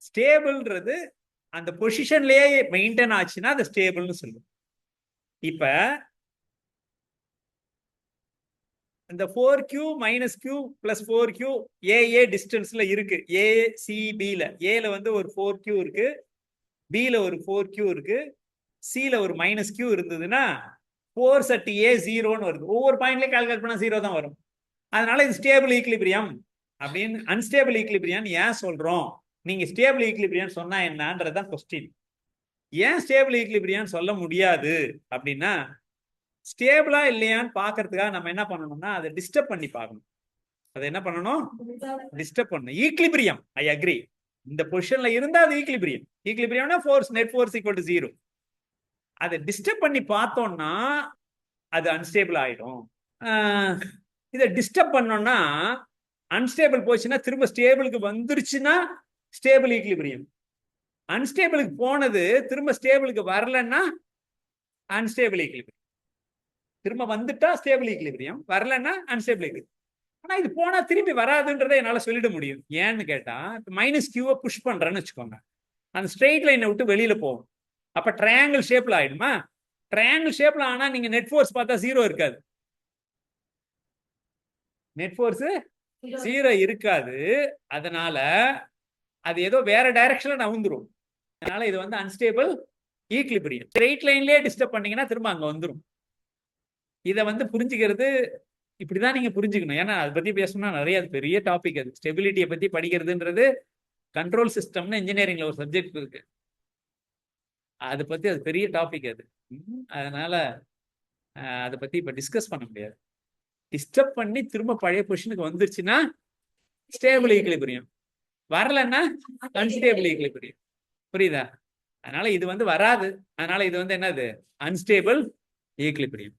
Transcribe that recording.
ஸ்டேபிள்ன்றது அந்த பொசிஷன்லயே மெயின்டைன் ஆச்சுன்னா அது ஸ்டேபிள்னு சொல்லுவோம். இப்ப இந்த 4q minus q plus 4q AA டிஸ்டன்ஸ்ல இருக்கு. ஏசிபில ஏல வந்து ஒரு 4q இருக்கு, பில ஒரு 4q இருக்கு, சில ஒரு மைனஸ் q இருந்ததுன்னா ஃபோர்ஸ் அட் ஏ ஜீரோன்னு வருது. ஒவ்வொரு பாயிண்ட்லயும் கால்குலேட் பண்ணா ஜீரோ தான் வரும். அதனால இது ஸ்டேபிள் ஈக்லிபிரியம் அப்படின்னு. அன்ஸ்டேபிள் ஈக்லிபிரியம் ஏன் சொல்றோம்? நீங்க ஸ்டேபிள் ஈக்லிபிரியம் சொன்னா என்னன்றதுதான் கொஸ்டின். ஏன் ஸ்டேபிள் ஈக்லிபிரியம் சொல்ல முடியாது அப்படின்னா, ஸ்டேபிளா இல்லையான்னு பாக்குறதுக்காக நம்ம என்ன பண்ணணும்னா அதை டிஸ்டர்ப் பண்ணி பார்க்கணும். அதை என்ன பண்ணணும்? டிஸ்டர்ப் பண்ணணும். ஈக்லிபிரியம் ஐ அக்ரி, இந்த பொசிஷன்ல இருந்தா அது ஈக்லிபிரியம். ஈக்லிபிரியம்னா force net force equal to zero. அதை டிஸ்டர்ப் பண்ணி பார்த்தோம்னா அது அன்ஸ்டேபிள் ஆயிடும். இதை டிஸ்டர்ப் பண்ணோம்னா அன்ஸ்டேபிள் போச்சுன்னா திரும்ப ஸ்டேபிளுக்கு வந்துருச்சுன்னா ஸ்டேபிள் ஈக்லிபிரியம். அன்ஸ்டேபிளுக்கு போனது திரும்ப ஸ்டேபிளுக்கு வரலன்னா அன்ஸ்டேபிள் ஈக்லிபிரியம். திரும்ப வந்துட்டா ஸ்டேபிள் ஈக்லிபிரியம், வரலன்னா அன்ஸ்டேபிள் ஈக்லிபிரியம். ஆனா இது போனா திருப்பி வராதுன்றதை என்னால சொல்லிட முடியும். ஏன்னு கேட்டா மைனஸ் கியூவை புஷ் பண்றேன்னு வச்சுக்கோங்க, அந்த ஸ்ட்ரெயிட் லைனை விட்டு வெளியில போகும். அப்ப ட்ரையாங்கிள் ஷேப்ல ஆயிடுமா? ட்ரையாங்கிள் ஷேப்ல ஆனா நீங்க நெட் ஃபோர்ஸ் பார்த்தா ஜீரோ இருக்காது. நெட் ஃபோர்ஸ் ஜீரோ இருக்காது. அதனால அது ஏதோ வேற டைரக்ஷன்ல நவுந்துரும். அதனால இது வந்து அன்ஸ்டேபிள் ஈக்லிபிரியம். ஸ்ட்ரெயிட் லைன்லயே டிஸ்டர்ப் பண்ணீங்கன்னா திரும்ப அங்க வந்துரும். இதை வந்து புரிஞ்சுக்கிறது இப்படிதான் நீங்க புரிஞ்சுக்கணும். ஏன்னா அதை பத்தி பேசணும்னா நிறைய பெரிய டாபிக். அது ஸ்டெபிலிட்டியை பத்தி படிக்கிறதுன்றது கண்ட்ரோல் சிஸ்டம்னு இன்ஜினியரிங்ல ஒரு சப்ஜெக்ட் இருக்கு, அதை பத்தி அது பெரிய டாபிக் அது. அதனால அதை பத்தி இப்ப டிஸ்கஸ் பண்ண முடியாது. டிஸ்டர்ப் பண்ணி திரும்ப பழைய பொசிஷனுக்கு வந்துருச்சுன்னா ஸ்டேபிள் ஈக்லிபிரியம், வரலன்னா அன்ஸ்டேபிள் ஈக்லிபிரியம். புரியுதா? அதனால இது வந்து வராது. அதனால இது வந்து என்னது? Unstable equilibrium.